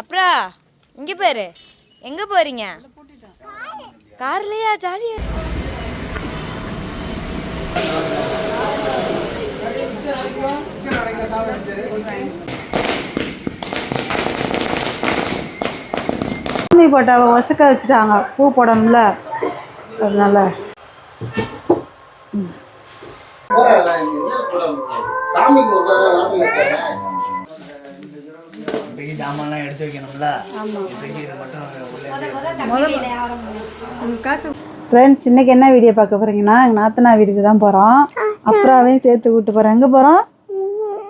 அப்புறம் இங்கே பாரு, எங்கே போகிறீங்க? கார்லையா? ஜாலியா. சாமி போட்டாவை ஒசக்க வச்சுட்டாங்க, பூ போடணும்ல, அதனால ஜாமான்லாம் எடுத்து வைக்கணும்ல. ஃப்ரெண்ட்ஸ், இன்றைக்கி என்ன வீடியோ பார்க்க போகிறீங்கன்னா, எங்கள் நாத்தனா வீட்டுக்கு தான் போகிறோம். அப்புறாவையும் சேர்த்து கூப்பிட்டு போகிறோம். எங்கே போகிறோம்?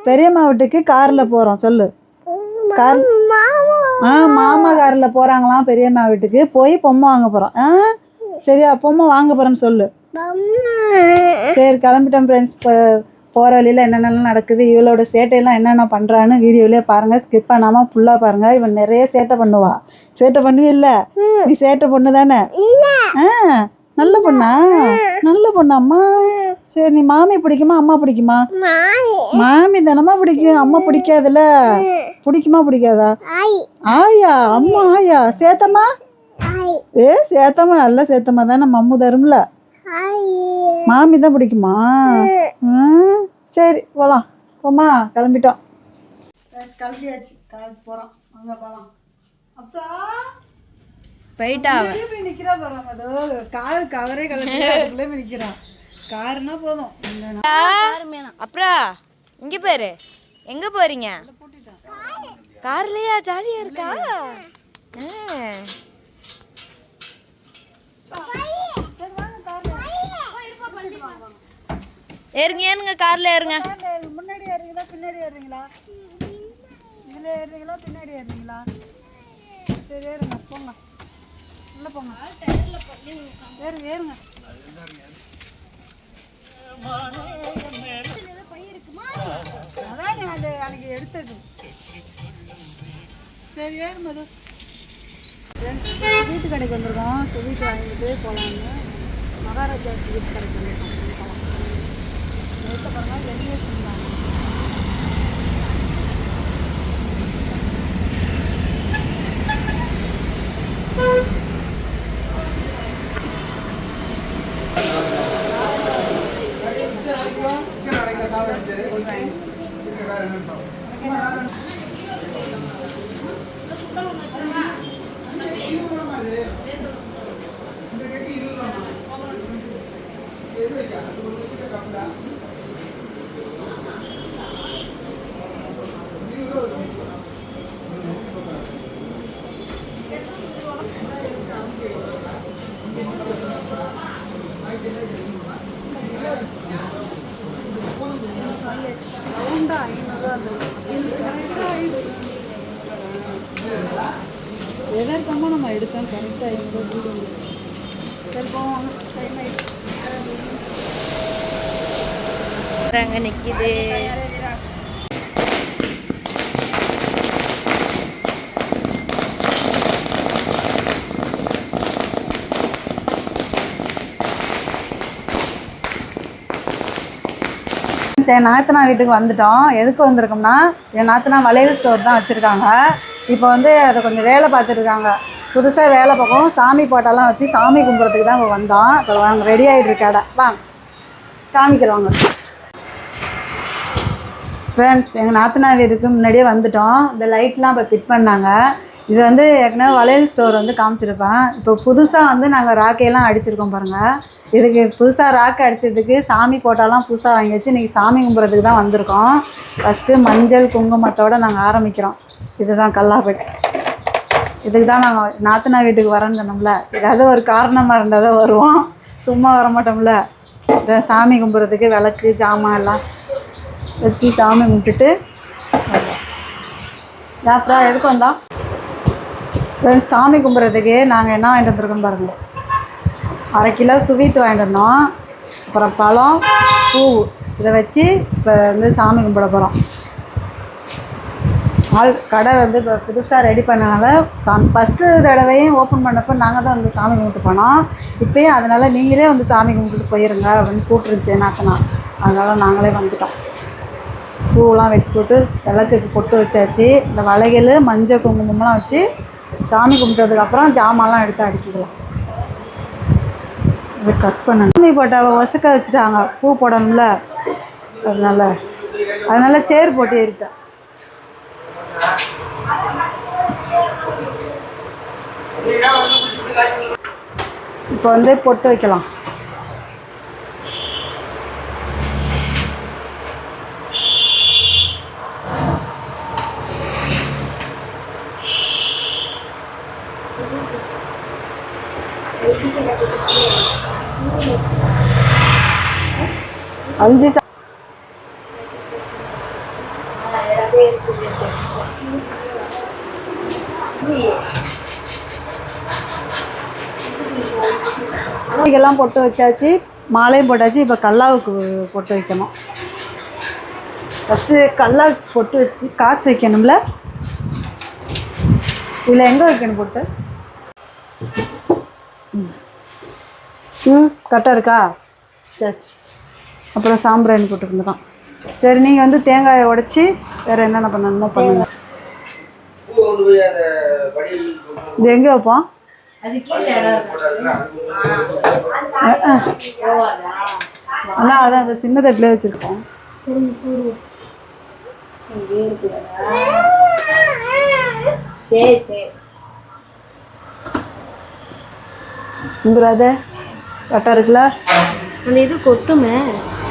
பெரியம்மா வீட்டுக்கு காரில் போகிறோம். சொல்லு. கார் மாமா காரில் போகிறாங்களாம் பெரியம்மா வீட்டுக்கு. போய் பொம்மை வாங்க போகிறோம். சரியா? பொம்மை வாங்க போகிறேன்னு சொல்லு. சரி, கிளம்பிட்டோம் ஃப்ரெண்ட்ஸ். இப்போ போகிற வழியில் என்னென்னலாம் நடக்குது, இவளோட சேட்டையெல்லாம் என்னென்ன பண்ணுறான்னு வீடியோவிலே பாருங்கள். ஸ்கிப் பண்ணாமல் ஃபுல்லாக பாருங்கள். இவன் நிறைய சேட்டை பண்ணுவா. சேட்டை பண்ணுவே இல்லை? நீ சேட்டை பொண்ணு தானே? நல்ல பொண்ணா? நல்ல பொண்ணாம்மா. சரி, நீ மாமி பிடிக்குமா அம்மா பிடிக்குமா? மாமி தானம்மா பிடிக்கும், அம்மா பிடிக்காதுல்ல. பிடிக்குமா பிடிக்காதா? ஆயா, அம்மா ஆயா. சேத்தம்மா? சேத்தம்மா நல்ல சேத்தம்மா தானே, மம்மு தரும்ல. மாமி தான் பிடிக்குமா? சரி, போகலாம். போமா, கிளம்பிட்டோம். கிளம்பியாச்சு. காருக்கு போகிறோம். அங்கே போகலாம். அப்புறம் போயிட்டா போய் நிற்கிறா போகிறோம். அதோ கார் கவரே கிளம்பி போய் நிற்கிறான். காருன்னா போதும். அப்புறம் இங்கே பாரு, எங்கே போகிறீங்க? கார்லையா? ஜாலியாக இருக்கா? ஏறுங்க ஏறுங்க, காரில் ஏறுங்க. முன்னாடி ஏறுறீங்களா பின்னாடி ஏறுறீங்களா? இதில் ஏறுறீங்களா பின்னாடி ஏறுறீங்களா? சரி, ஏறுங்க. போங்க, உள்ளே போங்க. ஏறுங்க ஏறுங்க. அதான் அது அன்னைக்கு எடுத்தது. சரி, ஏறுமது. ஸ்வீட்டு கடைக்கு வந்திருக்கோம். ஸ்வீட் வாங்கிட்டு போகலான்னு. மகாராஜா ஸ்வீட் கடைக்கு வந்திருக்கோம். பாருங்க, வெளியே சொன்னாங்க. எதற்கமா நம்ம எடுத்தோம் கரெக்டாக எங்கே வீடு. சரி, போவாங்க. டைம் ஆயிடுச்சு. அங்கே நிற்கிது. என் நாத்தனா வீட்டுக்கு வந்துட்டோம். எதுக்கு வந்திருக்கோம்னா, என் நாத்தனா வளையல் ஸ்டோர் தான் வச்சுருக்காங்க. இப்போ வந்து அதை கொஞ்சம் வேலை பார்த்துருக்காங்க. புதுசாக வேலை பார்க்கவும் சாமி போட்டாலாம் வச்சு சாமி கும்பிட்றதுக்கு தான் இப்போ வந்தோம். இப்போ வாங்க, ரெடி ஆகிட்டு இருக்காடா. வாங்க காமிக்கிறவாங்க. ஃப்ரெண்ட்ஸ், எங்கள் நாத்தனா வீட்டுக்கு முன்னாடியே வந்துட்டோம். இந்த லைட்லாம் இப்போ ஃபிட் பண்ணாங்க. இது வந்து ஏற்கனவே வளையல் ஸ்டோர் வந்து காமிச்சிருப்பேன். இப்போ புதுசாக வந்து நாங்கள் ராக்கையெல்லாம் அடிச்சிருக்கோம் பாருங்கள். இதுக்கு புதுசாக ராக்கை அடித்ததுக்கு சாமி போட்டாலாம் புதுசாக வாங்கி வச்சு இன்றைக்கி சாமி கும்பிட்றதுக்கு தான் வந்திருக்கோம். ஃபஸ்ட்டு மஞ்சள் குங்குமத்தோடு நாங்கள் ஆரம்பிக்கிறோம். இதுதான் கல்லாப்பேட். இதுக்கு தான் நாங்கள் நாத்தனா வீட்டுக்கு வரேன்னு சொன்னோம்ல. ஏதாவது ஒரு காரணமாக இருந்தால் தான் வருவோம், சும்மா வர மாட்டோம்ல. இதை சாமி கும்பிட்றதுக்கு விளக்கு ஜாமான் எல்லாம் வச்சு சாமி கும்பிட்டுட்டு அப்புறம் எதுக்கு வந்தோம்? சாமி கும்பிட்றதுக்கு நாங்கள் என்ன வாங்கிட்டு வந்துருக்கோம் பாருங்கள். 1/2 கிலோ ஸ்வீட் வாங்கிட்டு வந்தோம். அப்புறம் பழம், பூ, இதை வச்சு இப்போ வந்து சாமி கும்பிட போகிறோம். கடை வந்து இப்போ புதுசாக ரெடி பண்ணனால ஃபஸ்ட்டு தடவையும் ஓப்பன் பண்ணப்போ நாங்கள் தான் வந்து சாமி கும்பிட்டு போனோம். இப்போயும் அதனால் நீங்களே வந்து சாமி கும்பிட்டு போயிருங்க அப்படின்னு கூப்பிட்டுருச்சு நாத்தனா. அதனால் நாங்களே வந்துட்டோம். பூவெலாம் வெட்டி போட்டு விளக்குக்கு பொட்டு வச்சாச்சு. இந்த வளையல் மஞ்சள் குங்குமம்லாம் வச்சு சாமி கும்பிட்டதுக்கப்புறம் ஜாமான்லாம் எடுத்து அடிக்கிக்கலாம். இதை கட் பண்ணணும். சாமி போட்டாவை ஒசக்க வச்சுட்டாங்க, பூ போடணும்ல, அதனால சேர் போட்டு ஏறிட்டேன். இப்போ வந்து பொட்டு வைக்கலாம். அஞ்சு எல்லாம் பொட்டு வச்சாச்சு, மாலையும் போட்டாச்சு. இப்போ கல்லாவுக்கு பொட்டு வைக்கணும். ஃபஸ்ட்டு கல்லாவுக்கு பொட்டு வச்சு காசு வைக்கணும்ல. இதில் எங்கே வைக்கணும் பொட்டு? கரெக்டாக இருக்கா? சரி, அப்புறம் சாம்பிராணி போட்டுக்கணும் தான். சரி, நீங்கள் வந்து தேங்காயை உடைச்சி வேறு என்னென்ன பண்ணணுமோ பண்ணுங்க. இது எங்கே வைப்போம்? ஆனால் அதான் அந்த சின்ன தட்டிலே வச்சுருக்கோம். சரி சரி இங்குறாத கரெக்டாக இருக்குல்ல? அந்த இது கொட்டுமே,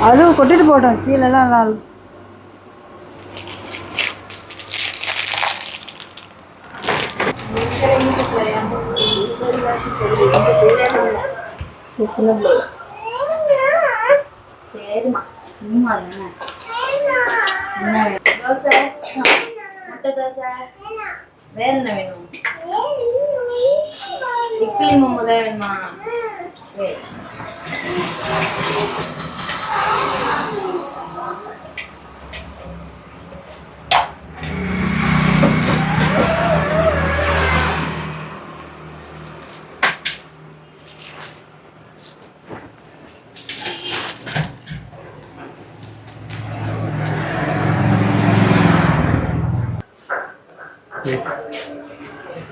அதுவும் கொட்டிட்டு போட்டோம் கீழெல்லாம். நாள் சரிம்மா. தோசை, முட்டை தோசை, வேற என்ன வேணும்? இட்லி மோமோ தான் வேணுமா? சரி.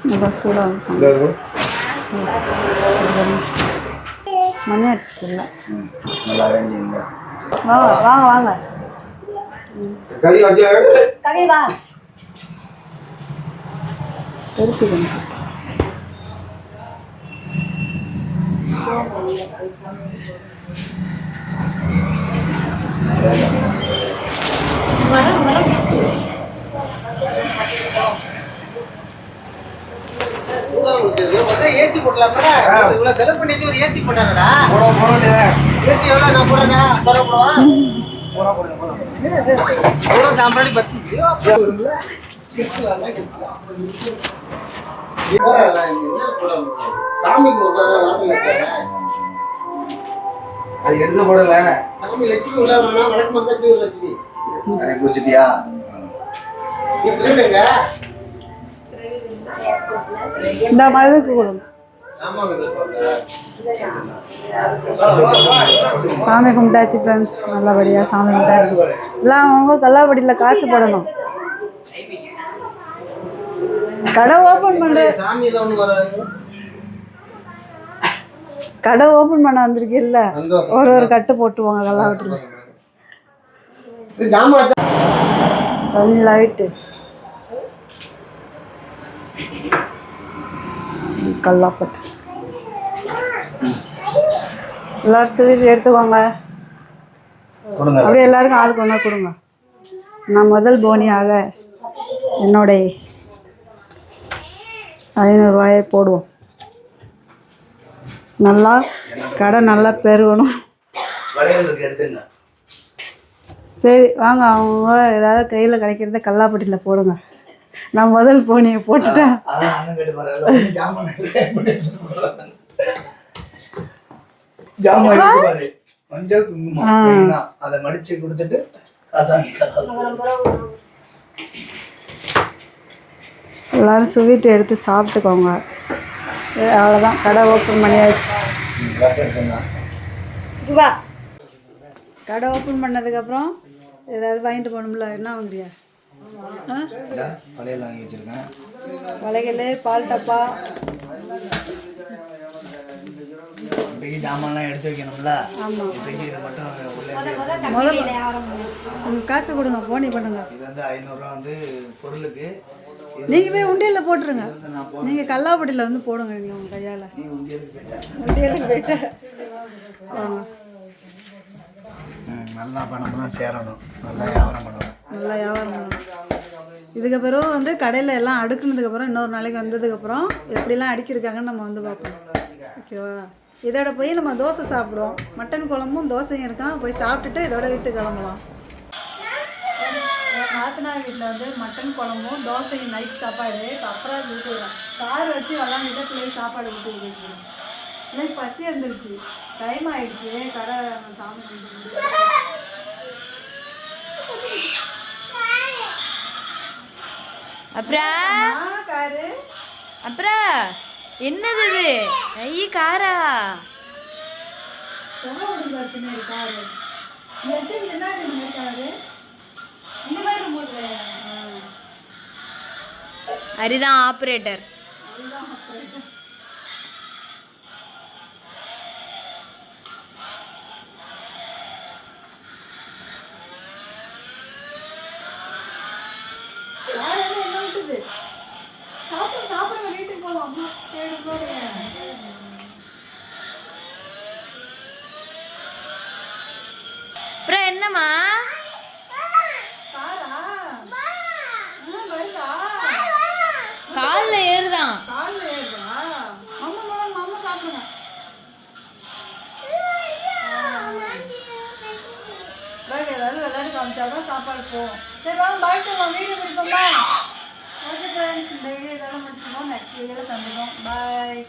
நல்லா சூடாக இருக்கும். மணி ஆட்டுல நல்லா வேண்டிங்க. வாங்க வாங்க வாங்க. கவி வா இருக்குதுங்க. ஏசி போடலாம்டா. இவ்வளவு செலவு பண்ணிட்டு ஒரு ஏசி போட்டாங்கடா. ஏசி எவ்வளவு? நான் போறேன்னா போறா எவ்வளவு சாம்பிராணி பத்தி சாமி அது எடுத்து போடல. சாமி லட்சுமி உள்ள வழக்கு வந்தா எப்படி ஒரு லட்சுமி குச்சிட்டியா? இந்த மாதிரி கொடுங்க. சாமி கும்பிட்டாச்சு ஃப்ரெண்ட்ஸ், நல்லபடியாக சாமி கும்பிட்டாச்சு. எல்லாம் அவங்க கல்லாப்படியில் காசு போடணும். கடை ஓப்பன் பண்ண கடை ஓப்பன் பண்ண வந்திருக்கீல்ல, ஒரு கட்டு போட்டுவாங்க கல்லாப்பட்டியில். லைட்டு கல்லாப்பட்டு எல்லாரும் ஸ்வீட் எடுத்துக்கோங்க. அப்படியே எல்லாருக்கும் ஆளுக்கு ஒன்றா கொடுங்க. நான் முதல் போனியாக என்னுடைய 500 ரூபாயை போடுவோம். நல்லா கடை நல்லா பெருகணும். சரி வாங்க, அவங்க ஏதாவது கையில் கிடைக்கிறத கல்லாப்பட்டியில் போடுங்க. நான் முதல் போனியை போட்டுட்டேன். மஞ்சள் குங்குமம் அதை மடிச்சு கொடுத்துட்டு எல்லாரும் ஸ்வீட் எடுத்து சாப்பிட்டுக்கோங்க. அவ்வளோதான், கடை ஓப்பன் பண்ணியாச்சு. கடை ஓப்பன் பண்ணதுக்கப்புறம் ஏதாவது வாங்கிட்டு போகணும்ல, என்ன வாங்குறியா? பழையல் வாங்கி வச்சிருக்கேன். வளையல், பால் டப்பா, இப்போதைக்கு ஜாமான்லாம் எடுத்து வைக்கணும்ல. ஆமாம். இப்போதைக்கு இதை மட்டும் உள்ளே முதல்ல காசு கொடுங்க, போனி பண்ணுங்க. இது வந்து 500 ரூபா வந்து பொருளுக்கு. நீங்கள் போய் உண்டியலில் போட்டுருங்க. வந்து நான் நீங்கள் கல்லாப்பட்டியில் வந்து போடுங்க நீங்கள் உங்கள் கையால். நீ உண்டியலுக்கு போயிட்டேன். உண்டியலுக்கு போயிட்டு நல்லா பணம் தான் சேரணும். நல்லா வியாபாரம் பண்ணணும். நல்லா வியாபாரம் பண்ணணும். இதுக்கு பிறகு வந்து கடையில் எல்லாம் அடுக்குனதுக்கப்புறம் இன்னொரு நாளைக்கு வந்ததுக்கப்புறம் எப்படிலாம் அடுக்கியிருக்காங்கன்னு நம்ம வந்து பார்ப்போம். ஓகேவா? இதோட போய் நம்ம தோசை சாப்பிடுவோம். மட்டன் குழம்பும் தோசையும் இருக்கான். போய் சாப்பிட்டுட்டு இதோட வீட்டு கிளம்பலாம். நாத்தனார் வீட்டில் வந்து மட்டன் குழம்பும் தோசையும் நைட் சாப்பாடு. இப்போ அப்புறம் வீட்டு கார் வச்சு விளாண்டுட்டு பிள்ளைங்க சாப்பாடு விட்டு போயிருக்கோம். எனக்கு பசி வந்துருச்சு, டைம் ஆயிடுச்சு. கடை சாமி அப்புறம் காரு அப்புறம் என்னது இது? ஐய காரா? பார்த்துமே காரு என்ன காரு இந்த மாதிரி போடுறேன். அரிதான் ஆப்ரேட்டர். என்ன விட்டுது? சாப்பிட வீட்டுக்கு போகலாம். அம்மா தேடி போறேன். அப்புறம் என்னம்மா? காரா வருதா? காலில் ஏறுதான். காலில் ஏறுதா? அம்மா மேடம் அம்மா சாப்பிடுங்க. ஏதாவது விளையாட்டு காமிச்சாதான் சாப்பாடு போகும். சரி வாங்க, பாய் சொல்லுவோம். வீடியோ பிடிச்சோம்னா ஓகே ஃப்ரெண்ட்ஸ், இந்த வீடியோ இதெல்லாம் முடிச்சுக்கோம். நெக்ஸ்ட் வீடியோவில் சந்திப்போம். பாய்.